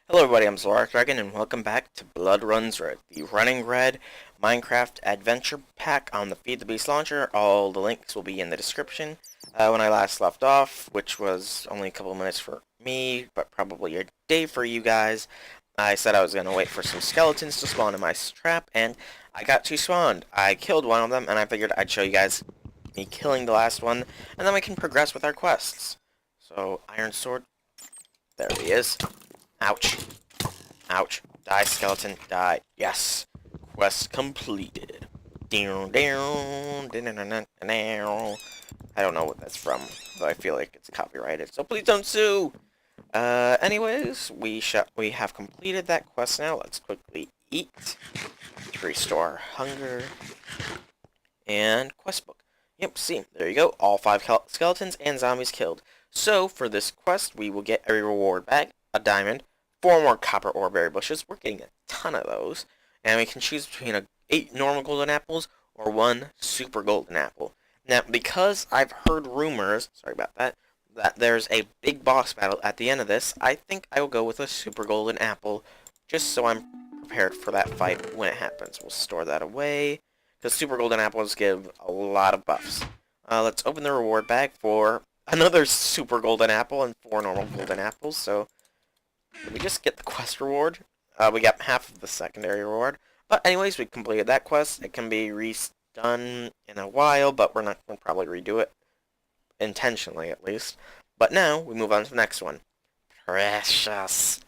Hello everybody, I'm Zorak Dragon, and welcome back to Blood Runs Red, the Running Red Minecraft Adventure Pack on the Feed the Beast launcher. All the links will be in the description. When I last left off, which was only a couple of minutes for me, but probably a day for you guys, I said I was going to wait for some skeletons to spawn in my trap, and I got two spawned. I killed one of them, and I figured I'd show you guys me killing the last one, and then we can progress with our quests. So, Iron Sword, there he is. Ouch. Ouch. Die, skeleton. Die. Yes. Quest completed. Down, down, down. I don't know what that's from, but I feel like it's copyrighted, so please don't sue! Anyways, we have completed that quest now. Let's quickly eat to restore our hunger. And quest book. Yep, see, there you go. All 5 skeletons and zombies killed. So, for this quest, we will get a reward bag, a diamond, 4 more copper ore berry bushes. We're getting a ton of those. And we can choose between 8 normal golden apples or 1 super golden apple. Now, because I've heard rumors, sorry about that, that there's a big boss battle at the end of this, I think I will go with a super golden apple, just so I'm prepared for that fight when it happens. We'll store that away, because super golden apples give a lot of buffs. Let's open the reward bag for another super golden apple and 4 normal golden apples, so did we just get the quest reward? We got half of the secondary reward. But anyways, we completed that quest. It can be redone in a while, but we're not going to probably redo it. Intentionally, at least. But now, we move on to the next one. Precious.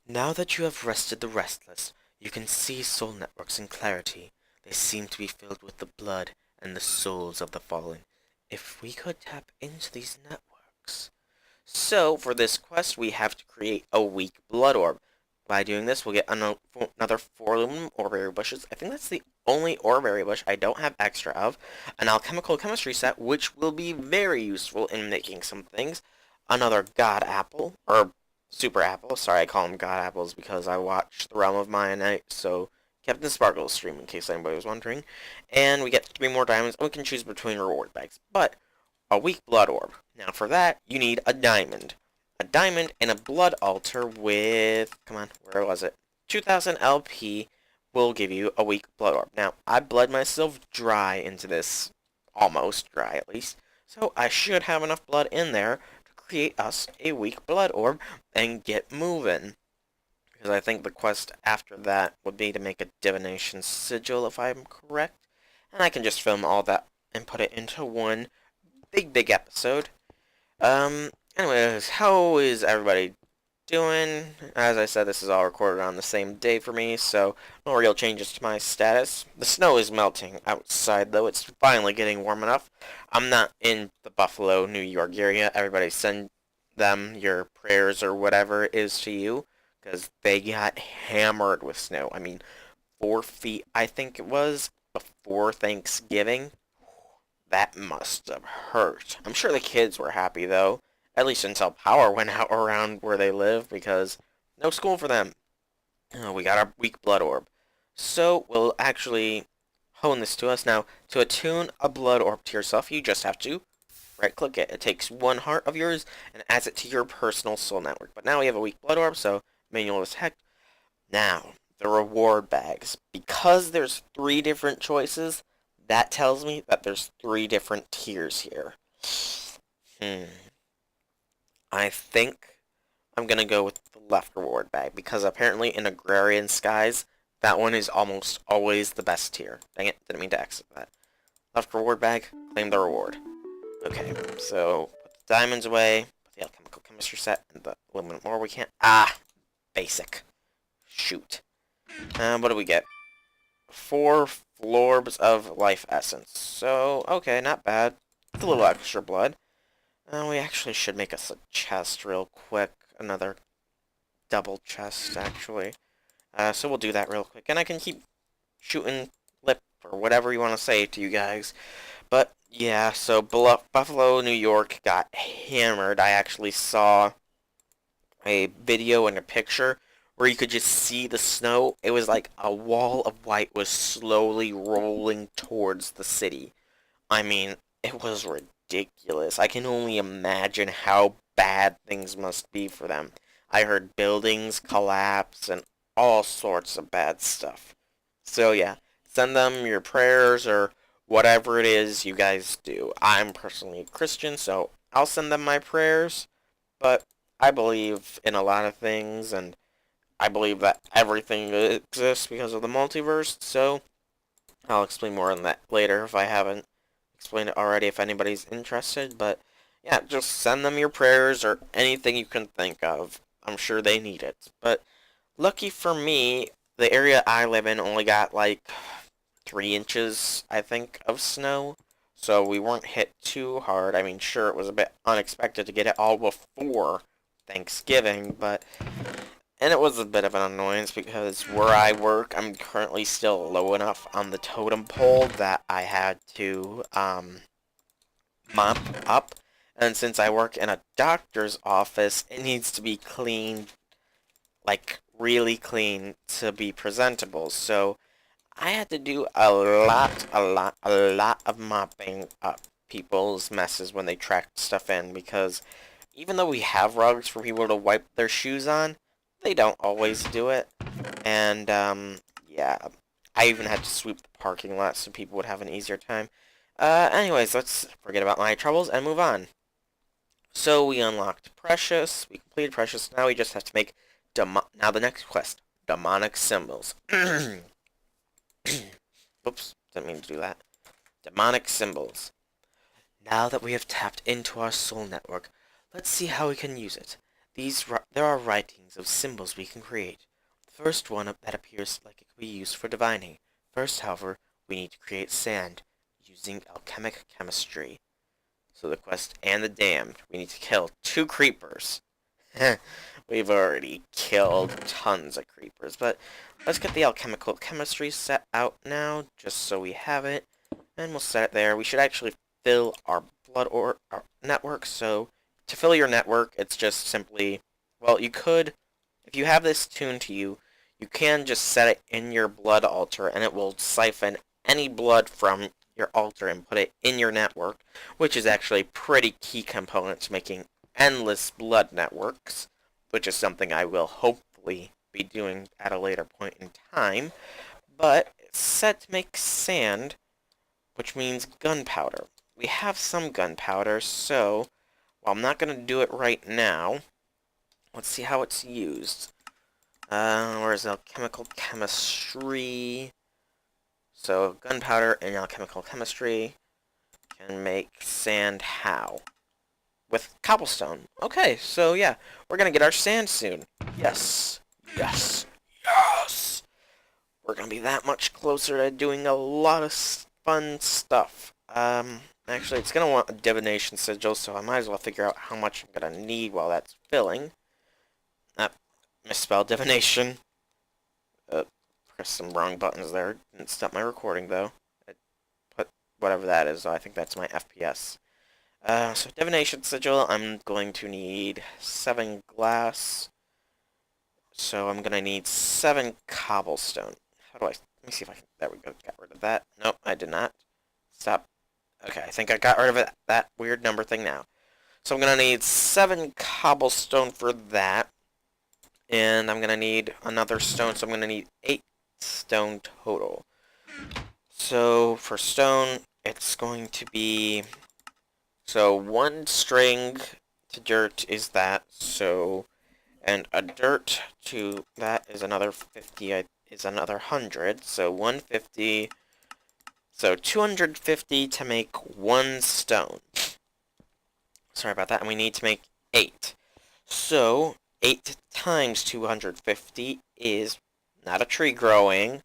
Now that you have rested the restless, you can see soul networks in clarity. They seem to be filled with the blood and the souls of the fallen. If we could tap into these networks... So, for this quest, we have to create a weak blood orb. By doing this, we'll get another 4 aluminum ore berry bushes. I think that's the only ore berry bush I don't have extra of. An alchemical chemistry set, which will be very useful in making some things. Another god apple, or super apple. Sorry, I call them god apples because I watched The Realm of Mionite, so Captain Sparkle's stream, in case anybody was wondering. And we get 3 more diamonds, and we can choose between reward bags. But a weak blood orb. Now for that, you need a diamond. A diamond and a blood altar with, come on, where was it? 2000 LP will give you a weak blood orb. Now, I bled myself dry into this, almost dry at least, so I should have enough blood in there to create us a weak blood orb and get moving. Because I think the quest after that would be to make a divination sigil, if I'm correct. And I can just film all that and put it into one big episode. Anyways, how is everybody doing? As I said, this is all recorded on the same day for me, so no real changes to my status. The snow is melting outside, though. It's finally getting warm enough. I'm not in the Buffalo, New York area. Everybody send them your prayers or whatever it is to you, because they got hammered with snow. I mean, 4 feet, I think it was, before Thanksgiving. That must have hurt. I'm sure the kids were happy, though. At least until power went out around where they live, because no school for them. Oh, we got our weak blood orb. So, we'll actually hone this to us. Now, to attune a blood orb to yourself, you just have to right-click it. It takes 1 heart of yours and adds it to your personal soul network. But now we have a weak blood orb, so manual as heck. Now, the reward bags. Because there's 3 different choices, that tells me that there's 3 different tiers here. I think I'm going to go with the left reward bag, because apparently in Agrarian Skies, that one is almost always the best tier. Dang it, didn't mean to exit that. Left reward bag, claim the reward. Okay, so put the diamonds away, put the alchemical chemistry set, and the aluminum ore we can't... basic. Shoot. What do we get? 4 florbs of life essence. So, okay, not bad. With a little extra blood. We actually should make us a chest real quick. Another double chest, actually. So we'll do that real quick. And I can keep shooting lip or whatever you want to say to you guys. But, yeah, so Buffalo, New York got hammered. I actually saw a video and a picture where you could just see the snow. It was like a wall of white was slowly rolling towards the city. I mean, it was ridiculous. I can only imagine how bad things must be for them. I heard buildings collapse and all sorts of bad stuff. So yeah, send them your prayers or whatever it is you guys do. I'm personally a Christian, so I'll send them my prayers, but I believe in a lot of things, and I believe that everything exists because of the multiverse, so I'll explain more on that later if I haven't explained it already, if anybody's interested. But yeah, just send them your prayers or anything you can think of. I'm sure they need it. But lucky for me, the area I live in only got like 3 inches, I think, of snow. So we weren't hit too hard. I mean, sure, it was a bit unexpected to get it all before Thanksgiving, but and it was a bit of an annoyance because where I work, I'm currently still low enough on the totem pole that I had to mop up. And since I work in a doctor's office, it needs to be cleaned, like really clean to be presentable. So I had to do a lot of mopping up people's messes when they tracked stuff in because even though we have rugs for people to wipe their shoes on, they don't always do it. And, yeah, I even had to sweep the parking lot so people would have an easier time. Anyways, let's forget about my troubles and move on. So we unlocked Precious, we completed Precious, now we just have to make, now the next quest, demonic symbols. Oops, didn't mean to do that. Demonic symbols. Now that we have tapped into our soul network, let's see how we can use it. There are writings of symbols we can create. The first one that appears like it could be used for divining. First, however, we need to create sand using alchemic chemistry. So the quest and the damned, we need to kill 2 creepers. We've already killed tons of creepers, but let's get the alchemical chemistry set out now, just so we have it. And we'll set it there. We should actually fill our our network, so to fill your network, it's just simply, well, you could, if you have this tuned to you, you can just set it in your blood altar, and it will siphon any blood from your altar and put it in your network, which is actually a pretty key component to making endless blood networks, which is something I will hopefully be doing at a later point in time. But it's set to make sand, which means gunpowder. We have some gunpowder, so while I'm not going to do it right now, let's see how it's used. Where's alchemical chemistry? So gunpowder and alchemical chemistry can make sand how? With cobblestone. Okay, so yeah, we're gonna get our sand soon. Yes. Yes. Yes! We're gonna be that much closer to doing a lot of fun stuff. Actually, it's gonna want a divination sigil, so I might as well figure out how much I'm gonna need while that's filling. Misspelled divination. Pressed some wrong buttons there. Didn't stop my recording, though. I put whatever that is, I think that's my FPS. So divination sigil, I'm going to need 7 glass. So I'm gonna need 7 cobblestone. How do I, let me see if I can, there we go, got rid of that. Nope, I did not. Stop. Okay, I think I got rid of that weird number thing now. So I'm gonna need 7 cobblestone for that. And I'm gonna need another stone, so I'm gonna need 8 stone total. So for stone, it's going to be, so 1 string to dirt is that, so, and a dirt to that is another 50, is another 100, so 150, so 250 to make 1 stone. Sorry about that, and we need to make 8. So 8 times 250 is not a tree growing.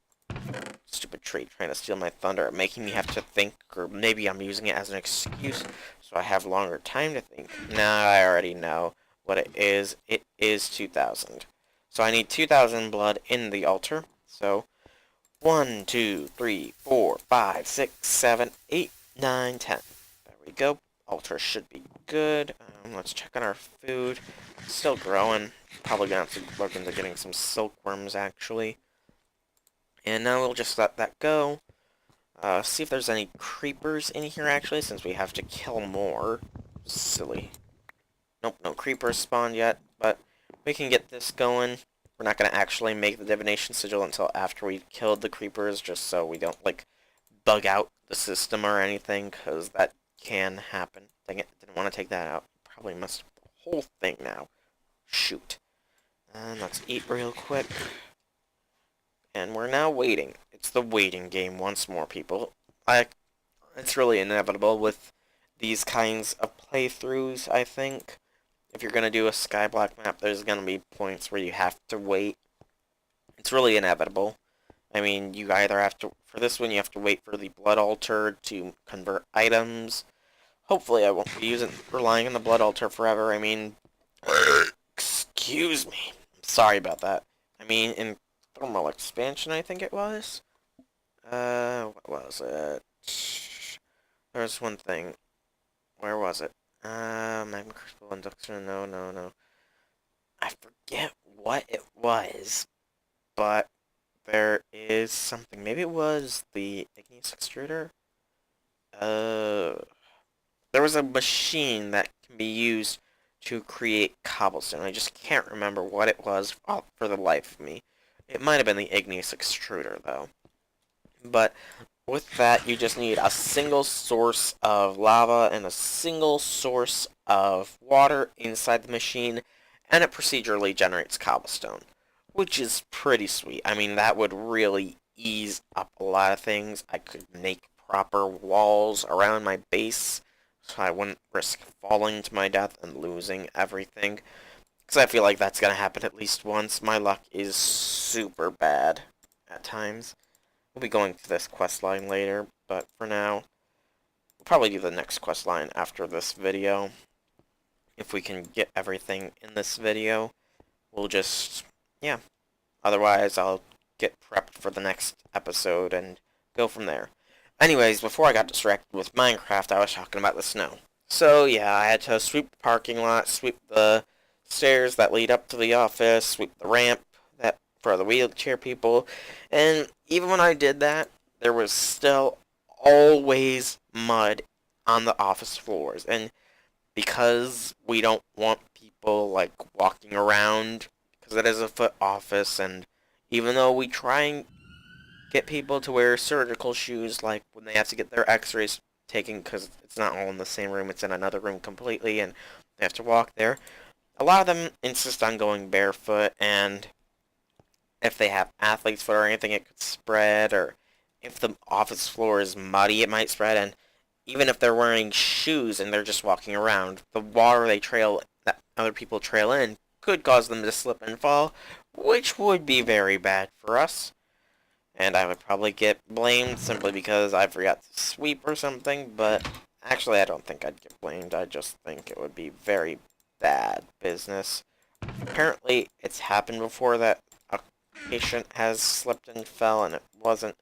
Stupid tree trying to steal my thunder, making me have to think, or maybe I'm using it as an excuse so I have longer time to think. Nah, I already know what it is. It is 2,000. So I need 2,000 blood in the altar. So 1, 2, 3, 4, 5, 6, 7, 8, 9, 10. There we go. Altar should be good. Let's check on our food. Still growing. Probably gonna have to look into getting some silkworms, actually. And now we'll just let that go. See if there's any creepers in here, actually, since we have to kill more. Silly. Nope, no creepers spawned yet, but we can get this going. We're not going to actually make the divination sigil until after we've killed the creepers, just so we don't, like, bug out the system or anything, because that can happen. Dang it, didn't want to take that out. Probably messed up the whole thing now. Shoot. And let's eat real quick. And we're now waiting. It's the waiting game once more, people. It's really inevitable with these kinds of playthroughs, I think. If you're going to do a Skyblock map, there's going to be points where you have to wait. It's really inevitable. I mean, you either have to, for this one, you have to wait for the Blood Altar to convert items. Hopefully I won't be relying on the Blood Altar forever. I mean, excuse me. I'm sorry about that. I mean, in Thermal Expansion, I think it was. What was it? There was one thing. Where was it? Magma Crucible Induction. No. I forget what it was, but there is something. Maybe it was the Igneous Extruder? There was a machine that can be used to create cobblestone. I just can't remember what it was for the life of me. It might have been the Igneous Extruder, though. But with that, you just need a single source of lava and a single source of water inside the machine, and it procedurally generates cobblestone, which is pretty sweet. I mean, that would really ease up a lot of things. I could make proper walls around my base, so I wouldn't risk falling to my death and losing everything, because I feel like that's going to happen at least once. My luck is super bad at times. We'll be going to this quest line later, but for now, we'll probably do the next quest line after this video. If we can get everything in this video, we'll just, yeah. Otherwise, I'll get prepped for the next episode and go from there. Anyways, before I got distracted with Minecraft, I was talking about the snow. So, yeah, I had to sweep the parking lot, sweep the stairs that lead up to the office, sweep the ramp that for the wheelchair people, and even when I did that, there was still always mud on the office floors, and because we don't want people, like, walking around, because it is a foot office, and even though we try and get people to wear surgical shoes, like, when they have to get their x-rays taken, because it's not all in the same room, it's in another room completely, and they have to walk there, a lot of them insist on going barefoot, and if they have athlete's foot or anything, it could spread, or if the office floor is muddy, it might spread, and even if they're wearing shoes and they're just walking around, the water that other people trail in could cause them to slip and fall, which would be very bad for us. And I would probably get blamed simply because I forgot to sweep or something, but actually I don't think I'd get blamed. I just think it would be very bad business. Apparently it's happened before that a patient has slipped and fell, and it wasn't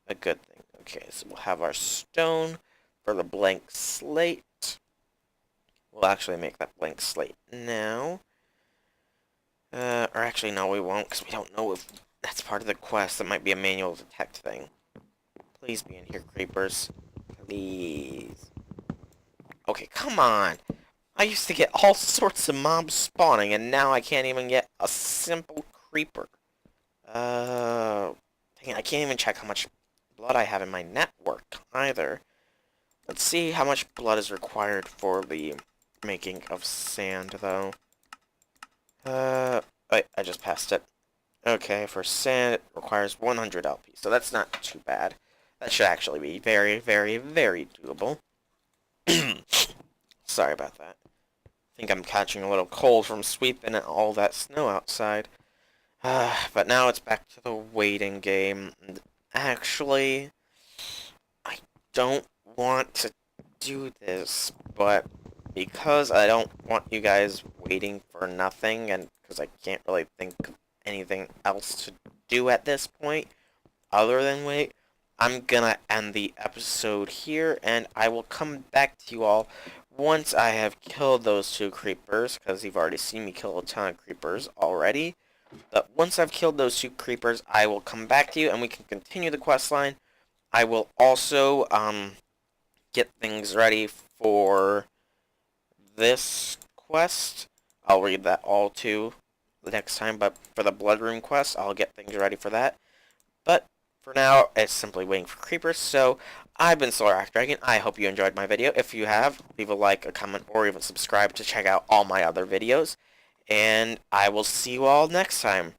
a good thing. Okay, so we'll have our stone for the blank slate. We'll actually make that blank slate now. Or actually, no, we won't, because we don't know if that's part of the quest. That might be a manual detect thing. Please be in here, creepers. Please. Okay, come on. I used to get all sorts of mobs spawning, and now I can't even get a simple creeper. Dang it, I can't even check how much blood I have in my network, either. Let's see how much blood is required for the making of sand, though. I just passed it. Okay, for sand, it requires 100 LP, so that's not too bad. That should actually be very, very, very doable. Sorry about that. I think I'm catching a little cold from sweeping all that snow outside. But now it's back to the waiting game. And actually, I don't want to do this, but because I don't want you guys waiting for nothing, and because I can't really think of anything else to do at this point other than wait, I'm gonna end the episode here, and I will come back to you all once I have killed those two creepers, because you've already seen me kill a ton of creepers already. But once I've killed those two creepers, I will come back to you, and we can continue the quest line. I will also get things ready for this quest, I'll read that all too the next time, but for the Blood Rune quest, I'll get things ready for that. But for now, it's simply waiting for creepers, so I've been Solar Dragon. I hope you enjoyed my video. If you have, leave a like, a comment, or even subscribe to check out all my other videos. And I will see you all next time.